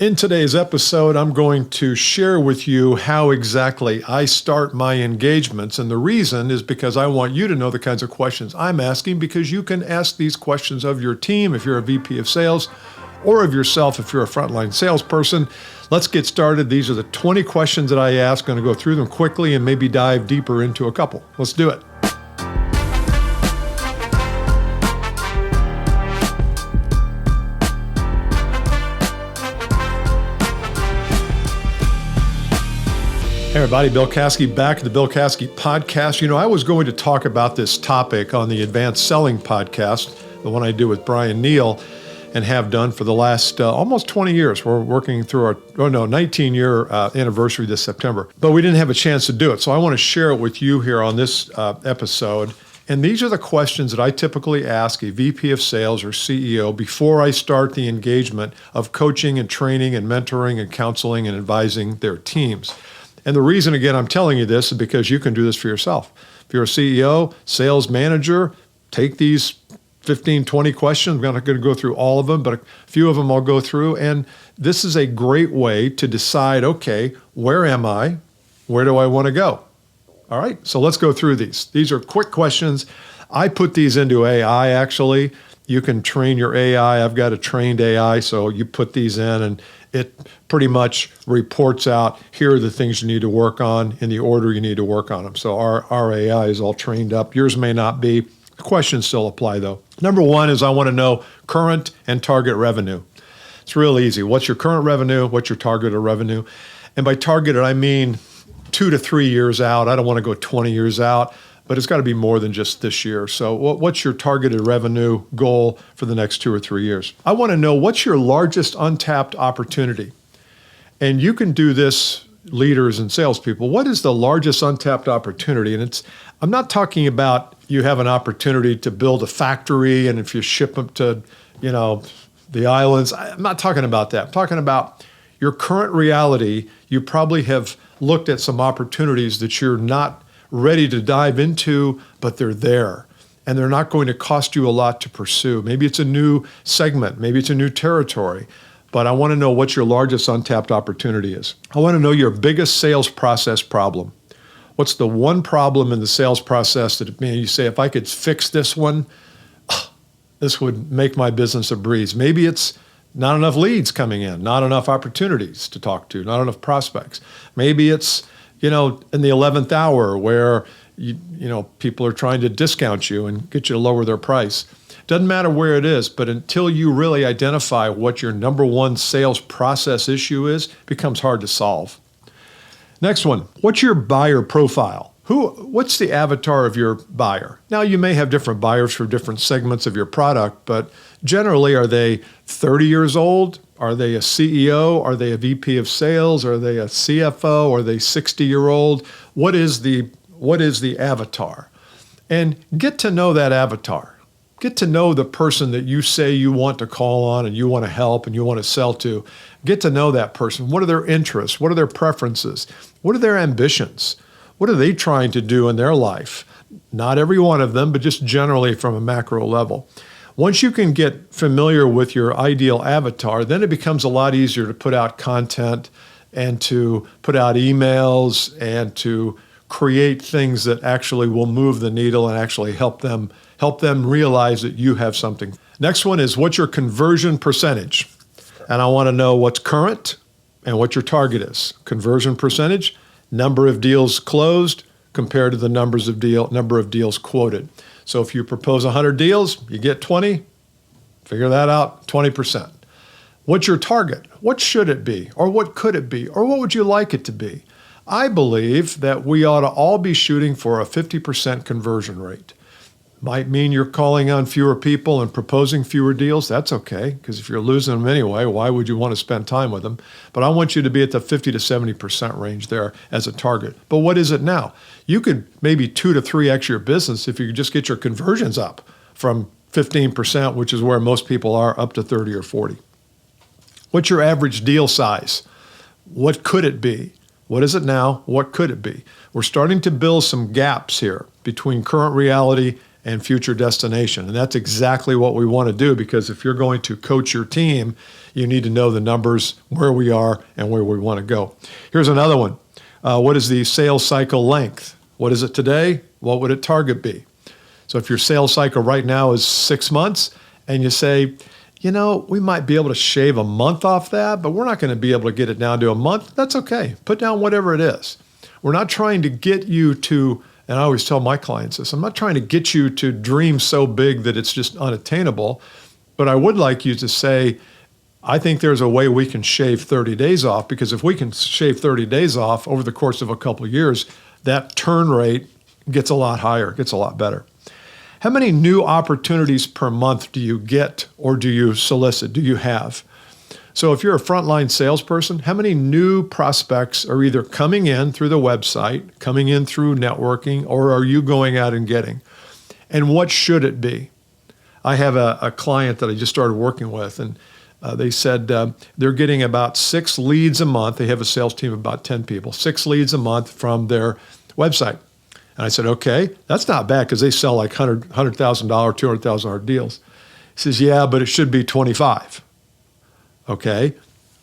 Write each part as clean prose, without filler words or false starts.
In today's episode, I'm going to share with you how exactly I start my engagements. And the reason is because I want you to know the kinds of questions I'm asking, because you can ask these questions of your team if you're a VP of sales, or of yourself if you're a frontline salesperson. Let's get started. These are the 20 questions that I ask. I'm going to go through them quickly and maybe dive deeper into a couple. Let's do it. Hey everybody, Bill Caskey back at the Bill Caskey podcast. I was going to talk about this topic on the Advanced Selling podcast, the one I do with Brian Neal, and have done for the last almost 20 years. We're working through our 19-year anniversary this September, but we didn't have a chance to do it. So I want to share it with you here on this episode. And these are the questions that I typically ask a VP of sales or CEO before I start the engagement of coaching and training and mentoring and counseling and advising their teams. And the reason, again, I'm telling you this is because you can do this for yourself. If you're a CEO, sales manager, take these 15, 20 questions. I'm not going to go through all of them, but a few of them I'll go through. And this is a great way to decide, okay, where am I? Where do I want to go? All right, so let's go through these. These are quick questions. I put these into AI, actually. You can train your AI. I've got a trained AI, so you put these in and it pretty much reports out, here are the things you need to work on in the order you need to work on them. So our AI is all trained up. Yours may not be. The questions still apply, though. Number one is I want to know current and target revenue. It's real easy. What's your current revenue? What's your targeted revenue? And by targeted, I mean 2 to 3 years out. I don't want to go 20 years out, but it's got to be more than just this year. So what's your targeted revenue goal for the next 2 or 3 years? I want to know what's your largest untapped opportunity. And you can do this, leaders and salespeople. What is the largest untapped opportunity? And I'm not talking about you have an opportunity to build a factory and if you ship them to, the islands. I'm not talking about that. I'm talking about your current reality. You probably have looked at some opportunities that you're not ready to dive into, but they're there. And they're not going to cost you a lot to pursue. Maybe it's a new segment. Maybe it's a new territory. But I want to know what your largest untapped opportunity is. I want to know your biggest sales process problem. What's the one problem in the sales process that you say, if I could fix this one, this would make my business a breeze. Maybe it's not enough leads coming in, not enough opportunities to talk to, not enough prospects. Maybe it's in the 11th hour where people are trying to discount you and get you to lower their price. Doesn't matter where it is, but until you really identify what your number one sales process issue is, it becomes hard to solve. Next one, what's your buyer profile? What's the avatar of your buyer? Now, you may have different buyers for different segments of your product, but generally, are they 30 years old? Are they a CEO? Are they a VP of sales? Are they a CFO? Are they 60-year-old? What is the avatar? And get to know that avatar. Get to know the person that you say you want to call on and you want to help and you want to sell to. Get to know that person. What are their interests? What are their preferences? What are their ambitions? What are they trying to do in their life? Not every one of them, but just generally from a macro level. Once you can get familiar with your ideal avatar, then it becomes a lot easier to put out content and to put out emails and to create things that actually will move the needle and actually help them realize that you have something. Next one is, what's your conversion percentage? And I want to know what's current and what your target is. Conversion percentage, number of deals closed compared to the number of deals quoted. So if you propose 100 deals, you get 20, figure that out, 20%. What's your target? What should it be? Or what could it be? Or what would you like it to be? I believe that we ought to all be shooting for a 50% conversion rate. Might mean you're calling on fewer people and proposing fewer deals. That's okay, because if you're losing them anyway, why would you want to spend time with them? But I want you to be at the 50 to 70% range there as a target. But what is it now? You could maybe 2 to 3x your business if you could just get your conversions up from 15%, which is where most people are, up to 30 or 40. What's your average deal size? What could it be? What is it now? What could it be? We're starting to build some gaps here between current reality and future destination. And that's exactly what we want to do, because if you're going to coach your team, you need to know the numbers, where we are and where we want to go. Here's another one. What is the sales cycle length? What is it today? What would it target be? So if your sales cycle right now is 6 months and you say, we might be able to shave a month off that, but we're not going to be able to get it down to a month, that's okay. Put down whatever it is. We're not trying to get you to, and I always tell my clients this, I'm not trying to get you to dream so big that it's just unattainable, but I would like you to say, I think there's a way we can shave 30 days off, because if we can shave 30 days off over the course of a couple of years, that turn rate gets a lot higher, gets a lot better. How many new opportunities per month do you get or do you solicit, do you have? So if you're a frontline salesperson, how many new prospects are either coming in through the website, coming in through networking, or are you going out and getting? And what should it be? I have a client that I just started working with, and they said they're getting about 6 leads a month. They have a sales team of about 10 people, 6 leads a month from their website. And I said, okay, that's not bad, because they sell like $100,000, $200,000 deals. He says, yeah, but it should be 25. Okay,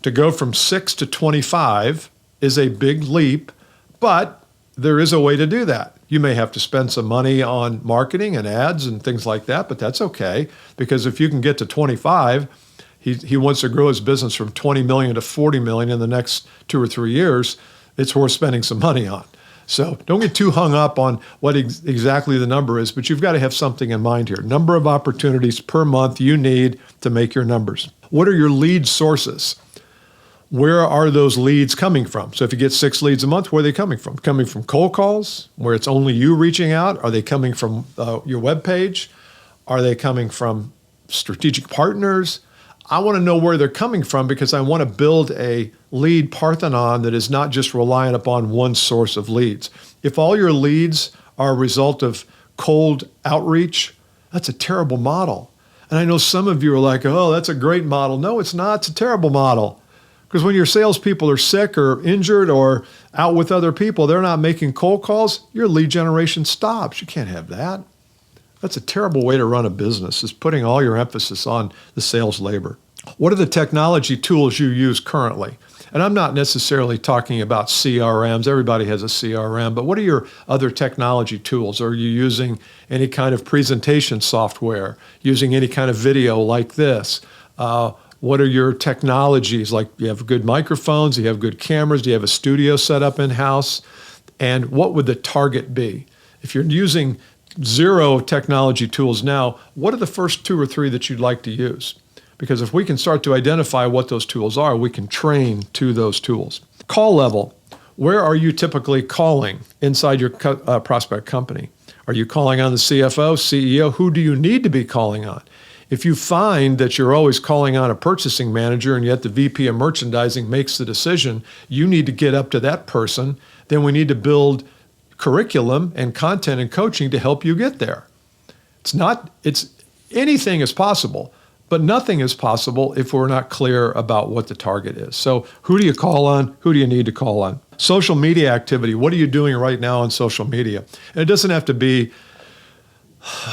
to go from 6 to 25 is a big leap, but there is a way to do that. You may have to spend some money on marketing and ads and things like that, but that's okay, because if you can get to 25, he wants to grow his business from 20 million to 40 million in the next 2 or 3 years. It's worth spending some money on. So don't get too hung up on what exactly the number is, but you've got to have something in mind here. Number of opportunities per month you need to make your numbers. What are your lead sources? Where are those leads coming from? So if you get 6 leads a month, where are they coming from? Coming from cold calls, where it's only you reaching out? Are they coming from your webpage? Are they coming from strategic partners? I want to know where they're coming from, because I want to build a lead Parthenon that is not just reliant upon one source of leads. If all your leads are a result of cold outreach, that's a terrible model. And I know some of you are like, oh, that's a great model. No, it's not. It's a terrible model. Because when your salespeople are sick or injured or out with other people, they're not making cold calls, your lead generation stops. You can't have that. That's a terrible way to run a business, is putting all your emphasis on the sales labor. What are the technology tools you use currently? And I'm not necessarily talking about CRMs. Everybody has a CRM, but what are your other technology tools? Are you using any kind of presentation software, using any kind of video like this? What are your technologies? Like, you have good microphones, you have good cameras, do you have a studio set up in-house? And what would the target be? If you're using 0 technology tools now, what are the first 2 or 3 that you'd like to use? Because if we can start to identify what those tools are, we can train to those tools. Call level. Where are you typically calling inside your prospect company? Are you calling on the CFO, CEO? Who do you need to be calling on? If you find that you're always calling on a purchasing manager and yet the VP of merchandising makes the decision, you need to get up to that person, then we need to build curriculum and content and coaching to help you get there. Anything is possible, but nothing is possible if we're not clear about what the target is. So who do you call on? Who do you need to call on? Social media activity. What are you doing right now on social media? And it doesn't have to be,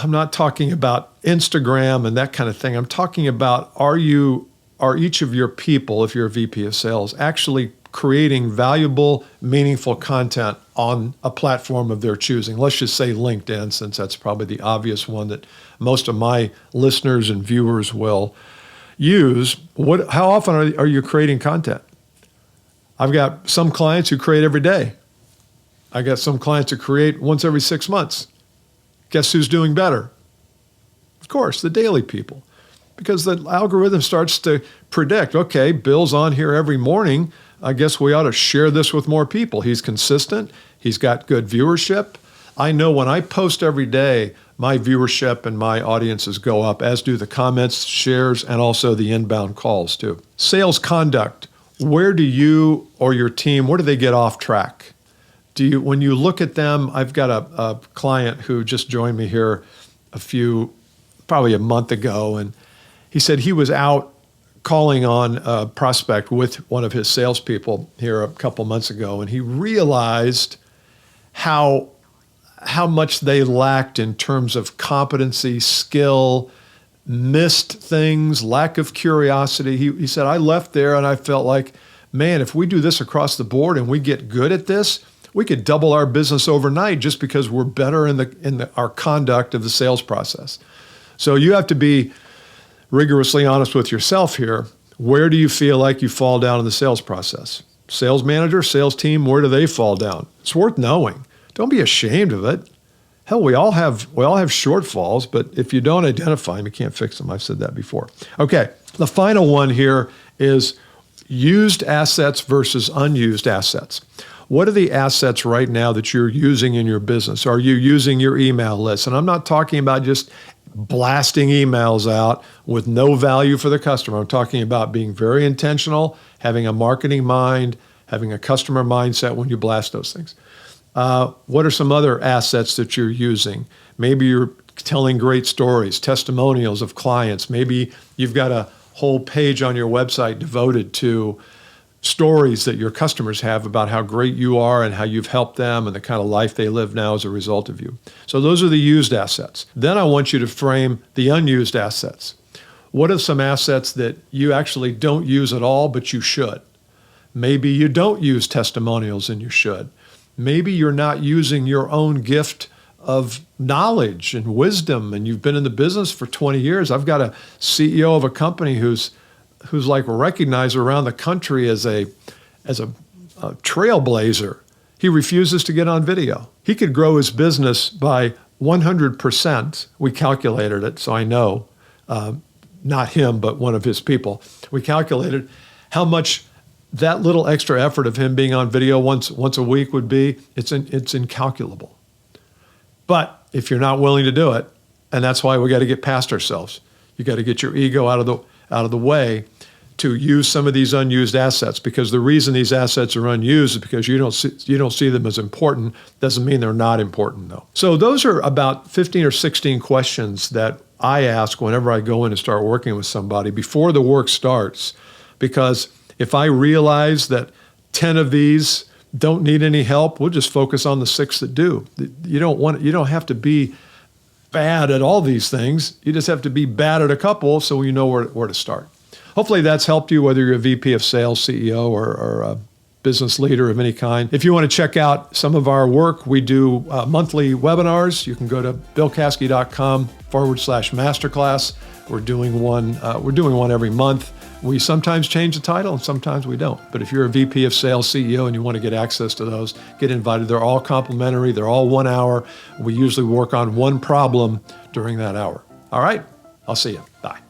I'm not talking about Instagram and that kind of thing. I'm talking about, are each of your people, if you're a VP of sales, actually creating valuable, meaningful content on a platform of their choosing? Let's just say LinkedIn, since that's probably the obvious one that most of my listeners and viewers will use. How often are you creating content? I've got some clients who create every day. I got some clients who create once every 6 months. Guess who's doing better? Of course, the daily people. Because the algorithm starts to predict, okay, Bill's on here every morning. I guess we ought to share this with more people. He's consistent. He's got good viewership. I know when I post every day, my viewership and my audiences go up, as do the comments, shares, and also the inbound calls too. Sales conduct. Where do you or your team, where do they get off track? When you look at them, I've got a client who just joined me here probably a month ago, and he said he was out calling on a prospect with one of his salespeople here a couple months ago, and he realized how how much they lacked in terms of competency, skill, missed things, lack of curiosity. He said, I left there and I felt like, man, if we do this across the board and we get good at this, we could double our business overnight just because we're better in our conduct of the sales process. So you have to be rigorously honest with yourself here. Where do you feel like you fall down in the sales process? Sales manager, sales team, where do they fall down? It's worth knowing. Don't be ashamed of it. Hell, we all have shortfalls, but if you don't identify them, you can't fix them. I've said that before. Okay, the final one here is used assets versus unused assets. What are the assets right now that you're using in your business? Are you using your email list? And I'm not talking about just blasting emails out with no value for the customer. I'm talking about being very intentional, having a marketing mind, having a customer mindset when you blast those things. What are some other assets that you're using? Maybe you're telling great stories, testimonials of clients. Maybe you've got a whole page on your website devoted to stories that your customers have about how great you are and how you've helped them and the kind of life they live now as a result of you. So those are the used assets. Then I want you to frame the unused assets. What are some assets that you actually don't use at all, but you should? Maybe you don't use testimonials and you should. Maybe you're not using your own gift of knowledge and wisdom, and you've been in the business for 20 years. I've got a CEO of a company who's like recognized around the country as a trailblazer. He refuses to get on video. He could grow his business by 100%. We calculated it, so I know, not him, but one of his people. We calculated how much that little extra effort of him being on video once a week would be. It's incalculable. But if you're not willing to do it, and that's why we got to get past ourselves. You got to get your ego out of the way to use some of these unused assets, because the reason these assets are unused is because you don't see them as important. Doesn't mean they're not important, though. So those are about 15 or 16 questions that I ask whenever I go in and start working with somebody before the work starts, because if I realize that 10 of these don't need any help, we'll just focus on the 6 that do. You don't have to be bad at all these things. You just have to be bad at a couple so you know where to start. Hopefully that's helped you, whether you're a VP of sales, CEO, or a business leader of any kind. If you want to check out some of our work, we do monthly webinars. You can go to billcaskey.com/masterclass. We're doing one every month. We sometimes change the title and sometimes we don't. But if you're a VP of sales, CEO, and you want to get access to those, get invited. They're all complimentary. They're all 1 hour. We usually work on one problem during that hour. All right, I'll see you. Bye.